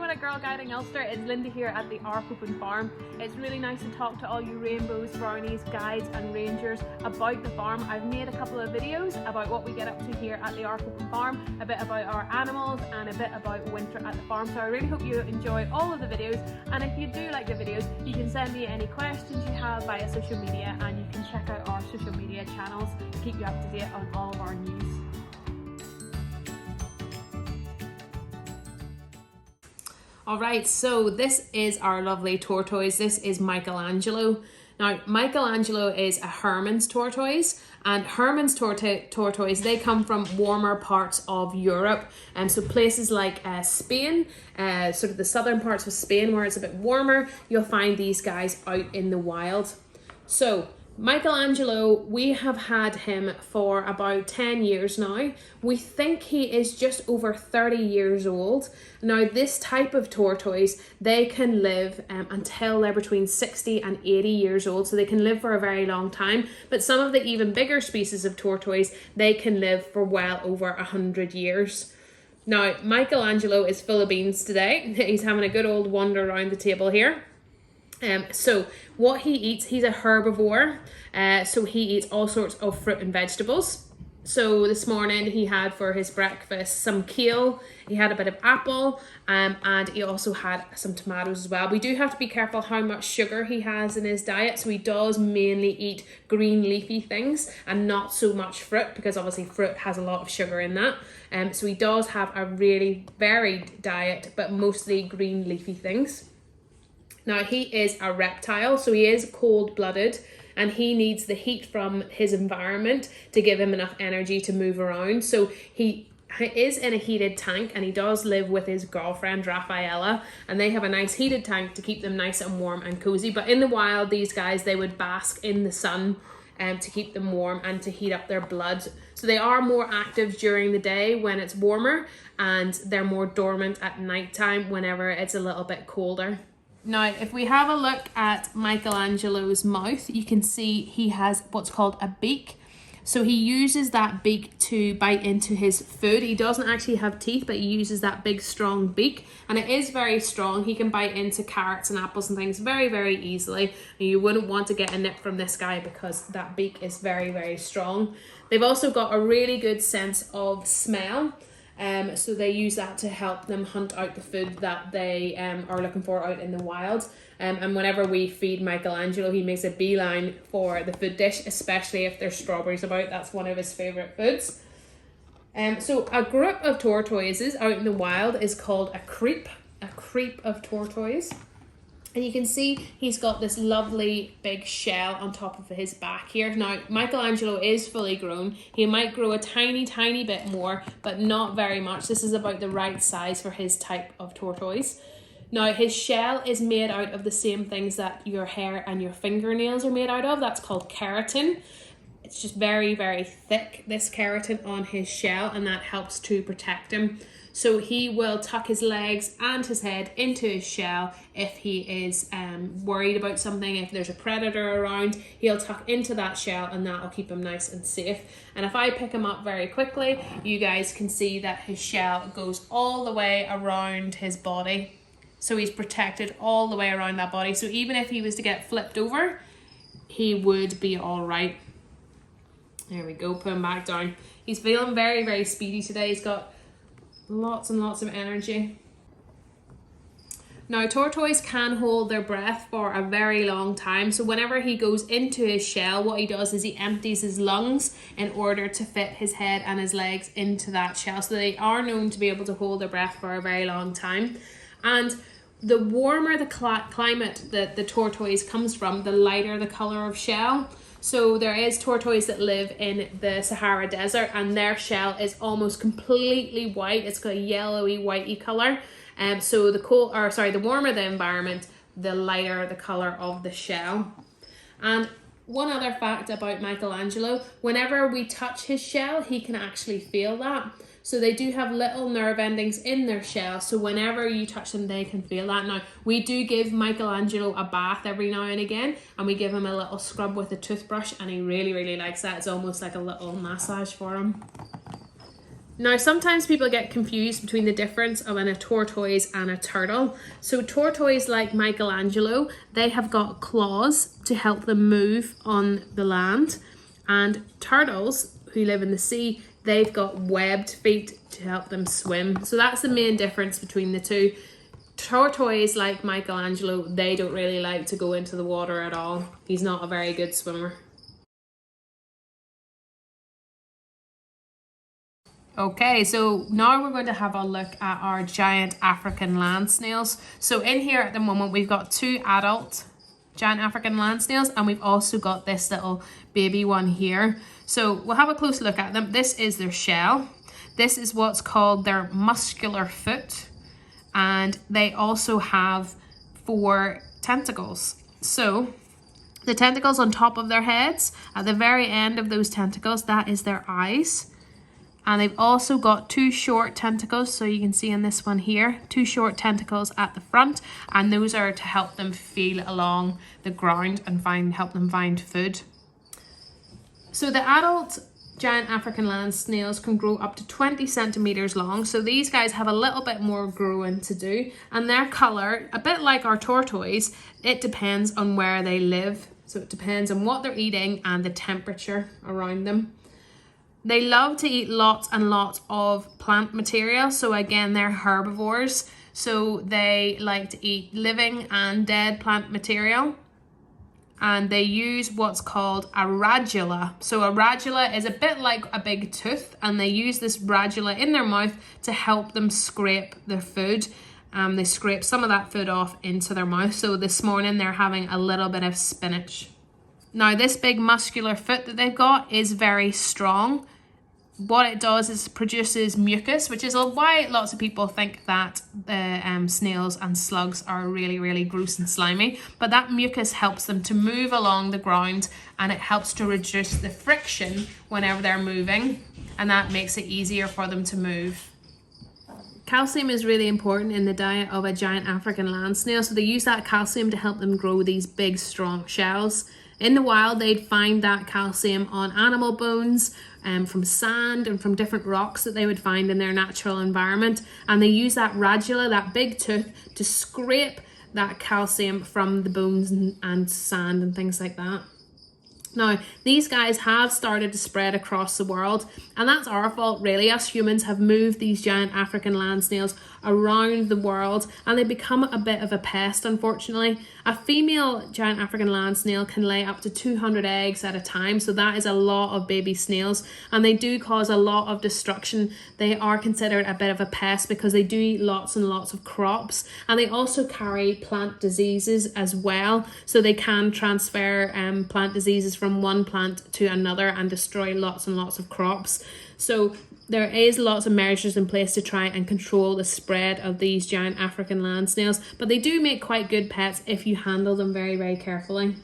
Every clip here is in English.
Minute Girl Guiding Ulster, it's Lyndy here at the Ark Open Farm. It's really nice to talk to all you rainbows, brownies, guides and rangers about the farm. I've made a couple of videos about what we get up to here at the Ark Open Farm, a bit about our animals and a bit about winter at the farm. So I really hope you enjoy all of the videos, and if you do like the videos, you can send me any questions you have via social media, and you can check out our social media channels to keep you up to date on all of our news. Alright, so this is our lovely tortoise. This is Michelangelo. Now, Michelangelo is a Hermann's tortoise, and Hermann's tortoise, they come from warmer parts of Europe, and so places like Spain, sort of the southern parts of Spain where it's a bit warmer, you'll find these guys out in the wild. So Michelangelo, we have had him for about 10 years now. We think he is just over 30 years old. Now, this type of tortoise, they can live until they're between 60 and 80 years old, so they can live for a very long time. But some of the even bigger species of tortoise, they can live for well over 100 years. Now, Michelangelo is full of beans today. He's having a good old wander around the table here. So what he eats, he's a herbivore, so he eats all sorts of fruit and vegetables. So this morning he had for his breakfast some kale, he had a bit of apple, and he also had some tomatoes as well. We do have to be careful how much sugar he has in his diet, so he does mainly eat green leafy things and not so much fruit, because obviously fruit has a lot of sugar in that. So he does have a really varied diet, but mostly green leafy things. Now, he is a reptile, so he is cold-blooded, and he needs the heat from his environment to give him enough energy to move around. So he is in a heated tank, and he does live with his girlfriend, Rafaela, and they have a nice heated tank to keep them nice and warm and cozy. But in the wild, these guys, they would bask in the sun to keep them warm and to heat up their blood. So they are more active during the day when it's warmer, and they're more dormant at nighttime whenever it's a little bit colder. Now, if we have a look at Michelangelo's mouth, you can see he has what's called a beak. So he uses that beak to bite into his food. He doesn't actually have teeth, but he uses that big, strong beak. And it is very strong. He can bite into carrots and apples and things very, very easily. And you wouldn't want to get a nip from this guy because that beak is very, very strong. They've also got a really good sense of smell. So they use that to help them hunt out the food that they are looking for out in the wild. And whenever we feed Michelangelo, he makes a beeline for the food dish, especially if there's strawberries about. That's one of his favourite foods. So a group of tortoises out in the wild is called a creep of tortoise. And you can see he's got this lovely big shell on top of his back here. Now, Michelangelo is fully grown. He might grow a tiny, tiny bit more, but not very much. This is about the right size for his type of tortoise. Now, his shell is made out of the same things that your hair and your fingernails are made out of. That's called keratin. It's just very, very thick, this keratin on his shell, and that helps to protect him. So he will tuck his legs and his head into his shell if he is worried about something. If there's a predator around, he'll tuck into that shell, and that'll keep him nice and safe. And if I pick him up very quickly, you guys can see that his shell goes all the way around his body. So he's protected all the way around that body. So even if he was to get flipped over, he would be all right. There we go, put him back down. He's feeling very, very speedy today. He's got lots and lots of energy. Now, tortoise can hold their breath for a very long time. So whenever he goes into his shell, what he does is he empties his lungs in order to fit his head and his legs into that shell. So they are known to be able to hold their breath for a very long time. And the warmer the climate that the tortoise comes from, the lighter the color of shell. So there is tortoise that live in the Sahara Desert, and their shell is almost completely white. It's got a yellowy, whitey color. So the warmer the environment, the lighter the color of the shell. And one other fact about Michelangelo, whenever we touch his shell, he can actually feel that. So they do have little nerve endings in their shell, so whenever you touch them, they can feel that. Now, we do give Michelangelo a bath every now and again, and we give him a little scrub with a toothbrush, and he really, really likes that. It's almost like a little massage for him. Now, sometimes people get confused between the difference of a tortoise and a turtle. So tortoise, like Michelangelo, they have got claws to help them move on the land. And turtles, who live in the sea, they've got webbed feet to help them swim. So that's the main difference between the two. Tortoise, like Michelangelo, they don't really like to go into the water at all. He's not a very good swimmer. Okay, so now we're going to have a look at our giant African land snails. So in here at the moment, we've got 2 adult giant African land snails, and we've also got this little baby one here. So we'll have a close look at them. This is their shell. This is what's called their muscular foot. And they also have 4 tentacles. So the tentacles on top of their heads, at the very end of those tentacles, that is their eyes. And they've also got 2 short tentacles, so you can see in this one here, 2 short tentacles at the front, and those are to help them feel along the ground and help them find food. So the adult giant African land snails can grow up to 20 centimeters long, so these guys have a little bit more growing to do, and their color, a bit like our tortoise, it depends on where they live. So it depends on what they're eating and the temperature around them. They love to eat lots and lots of plant material. So again, they're herbivores. So they like to eat living and dead plant material. And they use what's called a radula. So a radula is a bit like a big tooth, and they use this radula in their mouth to help them scrape their food. They scrape some of that food off into their mouth. So this morning they're having a little bit of spinach. Now this big muscular foot that they've got is very strong. What it does is produces mucus, which is why lots of people think that the snails and slugs are really, really gross and slimy. But that mucus helps them to move along the ground, and it helps to reduce the friction whenever they're moving, and that makes it easier for them to move. Calcium is really important in the diet of a giant African land snail, so they use that calcium to help them grow these big, strong shells. In the wild, they'd find that calcium on animal bones, from sand and from different rocks that they would find in their natural environment. And they use that radula, that big tooth, to scrape that calcium from the bones and sand and things like that. Now, these guys have started to spread across the world, and that's our fault really. Us humans have moved these giant African land snails around the world, and they become a bit of a pest, unfortunately. A female giant African land snail can lay up to 200 eggs at a time, so that is a lot of baby snails, and they do cause a lot of destruction. They are considered a bit of a pest because they do eat lots and lots of crops, and they also carry plant diseases as well, so they can transfer plant diseases from one plant to another and destroy lots and lots of crops. So there is lots of measures in place to try and control the spread of these giant African land snails, but they do make quite good pets if you handle them very, very carefully.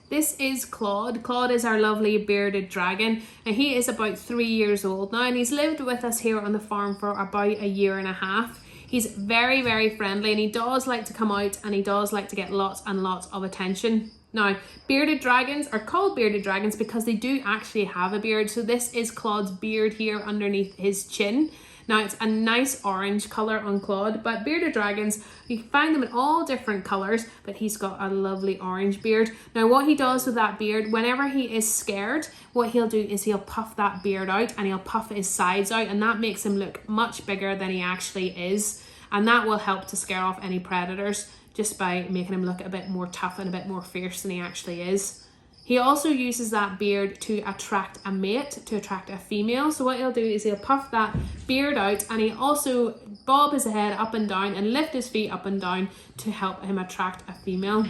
This is Claude. Claude is our lovely bearded dragon, and he is about 3 years old now, and he's lived with us here on the farm for about a year and a half. He's very, very friendly, and he does like to come out, and he does like to get lots and lots of attention. Now, bearded dragons are called bearded dragons because they do actually have a beard. So this is Claude's beard here underneath his chin. Now, it's a nice orange colour on Claude, but bearded dragons, you can find them in all different colours, but he's got a lovely orange beard. Now, what he does with that beard, whenever he is scared, what he'll do is he'll puff that beard out, and he'll puff his sides out, and that makes him look much bigger than he actually is. And that will help to scare off any predators, just by making him look a bit more tough and a bit more fierce than he actually is. He also uses that beard to attract a mate, to attract a female. So what he'll do is he'll puff that beard out, and he'll also bob his head up and down and lift his feet up and down to help him attract a female.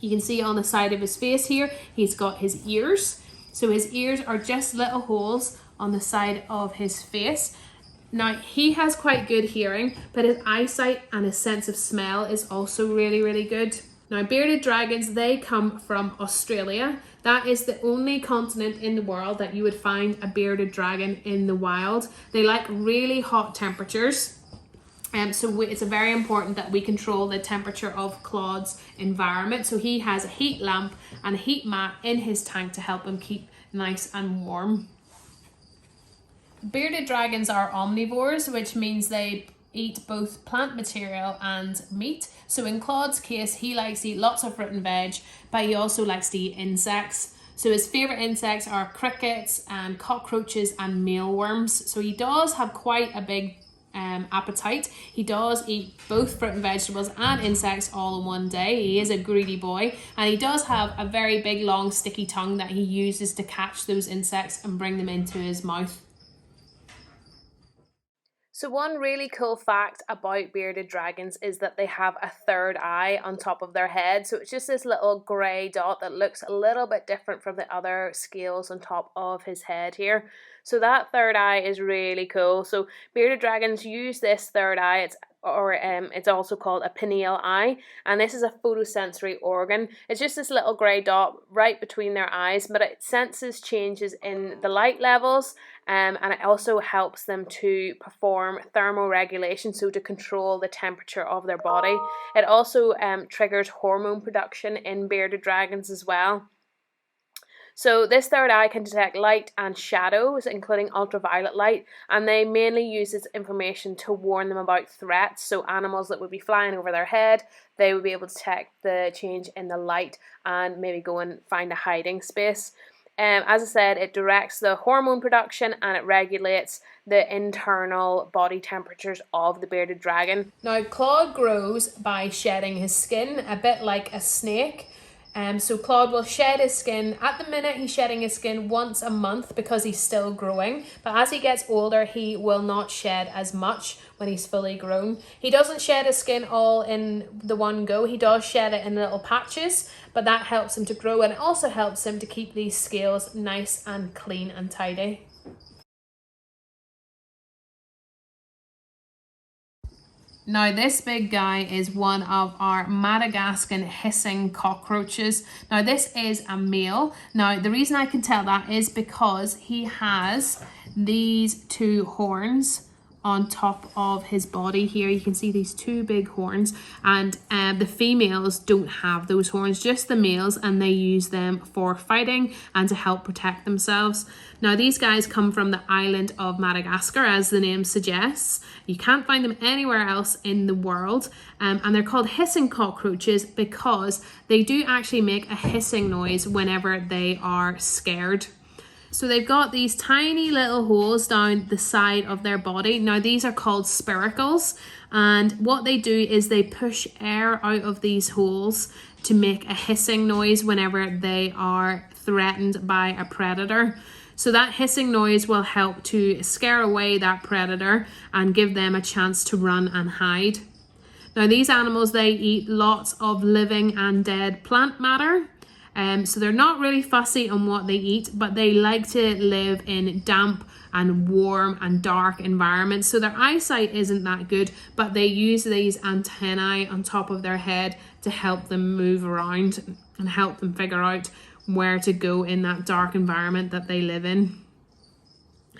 You can see on the side of his face here, he's got his ears. So his ears are just little holes on the side of his face. Now, he has quite good hearing, but his eyesight and his sense of smell is also really, really good. Now, bearded dragons, they come from Australia. That is the only continent in the world that you would find a bearded dragon in the wild. They like really hot temperatures. It's very important that we control the temperature of Claude's environment. So he has a heat lamp and a heat mat in his tank to help him keep nice and warm. Bearded dragons are omnivores, which means they eat both plant material and meat. So in Claude's case, he likes to eat lots of fruit and veg, but he also likes to eat insects. So his favourite insects are crickets and cockroaches and mealworms. So he does have quite a big appetite. He does eat both fruit and vegetables and insects all in one day. He is a greedy boy, and he does have a very big long sticky tongue that he uses to catch those insects and bring them into his mouth. So one really cool fact about bearded dragons is that they have a third eye on top of their head. So it's just this little grey dot that looks a little bit different from the other scales on top of his head here. So that third eye is really cool. So bearded dragons use this third eye. It's also called a pineal eye, and this is a photosensory organ. It's just this little grey dot right between their eyes, but it senses changes in the light levels, and it also helps them to perform thermoregulation, so to control the temperature of their body. It also triggers hormone production in bearded dragons as well. So this third eye can detect light and shadows, including ultraviolet light, and they mainly use this information to warn them about threats. So animals that would be flying over their head, they would be able to detect the change in the light and maybe go and find a hiding space. As I said, it directs the hormone production and it regulates the internal body temperatures of the bearded dragon. Now, Claude grows by shedding his skin, a bit like a snake. So Claude will shed his skin. At the minute, he's shedding his skin once a month because he's still growing. But as he gets older, he will not shed as much when he's fully grown. He doesn't shed his skin all in the one go. He does shed it in little patches, but that helps him to grow, and it also helps him to keep these scales nice and clean and tidy. Now this big guy is one of our Madagascan hissing cockroaches. Now this is a male. Now the reason I can tell that is because he has these two horns on top of his body here. You can see these two big horns, and the females don't have those horns, just the males, and they use them for fighting and to help protect themselves. Now these guys come from the island of Madagascar, as the name suggests. You can't find them anywhere else in the world, and they're called hissing cockroaches because they do actually make a hissing noise whenever they are scared. So they've got these tiny little holes down the side of their body. Now these are called spiracles, and what they do is they push air out of these holes to make a hissing noise whenever they are threatened by a predator. So that hissing noise will help to scare away that predator and give them a chance to run and hide. Now these animals, they eat lots of living and dead plant matter. So they're not really fussy on what they eat, but they like to live in damp and warm and dark environments. So their eyesight isn't that good, but they use these antennae on top of their head to help them move around and help them figure out where to go in that dark environment that they live in.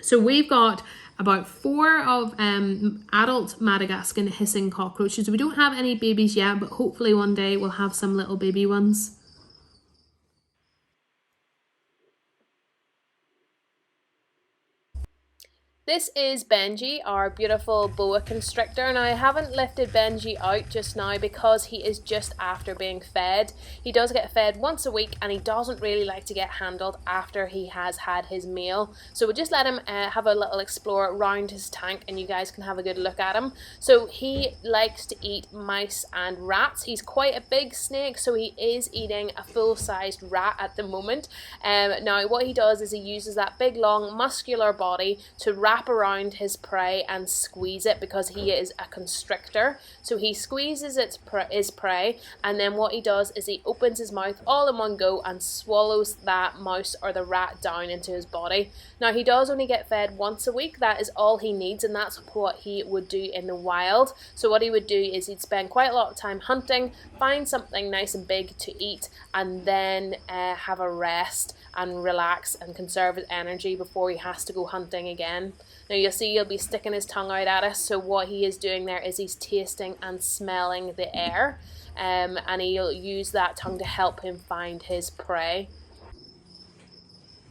So we've got about 4 of adult Madagascan hissing cockroaches. We don't have any babies yet, but hopefully one day we'll have some little baby ones. This is Benji, our beautiful boa constrictor. Now I haven't lifted Benji out just now because he is just after being fed. He does get fed once a week and he doesn't really like to get handled after he has had his meal. So we'll just let him have a little explore around his tank and you guys can have a good look at him. So he likes to eat mice and rats. He's quite a big snake, so he is eating a full-sized rat at the moment. Now what he does is he uses that big long muscular body to wrap around his prey and squeeze it because he is a constrictor. So he squeezes his prey, and then what he does is he opens his mouth all in one go and swallows that mouse or the rat down into his body. Now he does only get fed once a week. That is all he needs, and that's what he would do in the wild. So what he would do is he'd spend quite a lot of time hunting, find something nice and big to eat, and then have a rest and relax and conserve his energy before he has to go hunting again. Now you'll see he'll be sticking his tongue out at us, so what he is doing there is he's tasting and smelling the air, and he'll use that tongue to help him find his prey.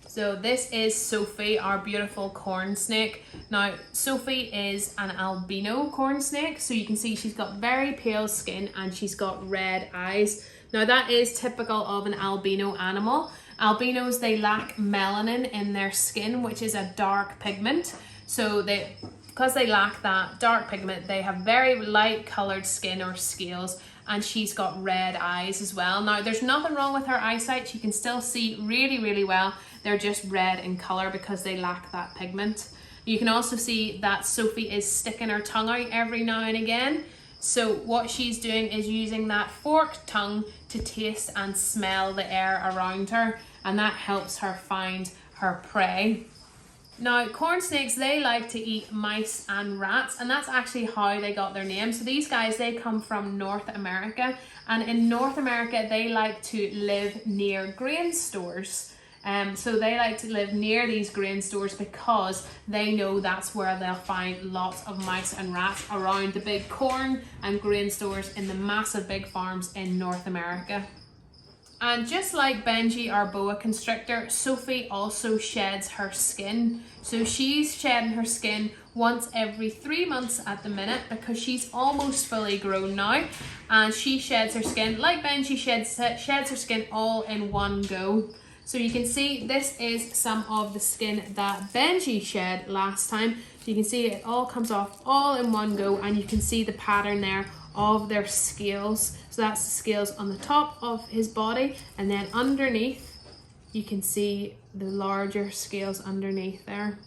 So this is Sophie, our beautiful corn snake. Now Sophie is an albino corn snake, so you can see she's got very pale skin and she's got red eyes. Now that is typical of an albino animal. Albinos, they lack melanin in their skin, which is a dark pigment. So because they lack that dark pigment, they have very light coloured skin or scales, and she's got red eyes as well. Now there's nothing wrong with her eyesight, she can still see really, really well. They're just red in colour because they lack that pigment. You can also see that Sophie is sticking her tongue out every now and again. So what she's doing is using that forked tongue to taste and smell the air around her, and that helps her find her prey. Now, corn snakes, they like to eat mice and rats, and that's actually how they got their name. So these guys, they come from North America, and in North America, they like to live near grain stores. So they like to live near these grain stores because they know that's where they'll find lots of mice and rats, around the big corn and grain stores in the massive big farms in North America. And just like Benji, our boa constrictor, Sophie also sheds her skin. So she's shedding her skin once every 3 months at the minute because she's almost fully grown now. And she sheds her skin, like Benji sheds her skin all in one go. So you can see this is some of the skin that Benji shed last time. So you can see it all comes off all in one go, and you can see the pattern there of their scales. So that's the scales on the top of his body, and then underneath you can see the larger scales underneath there.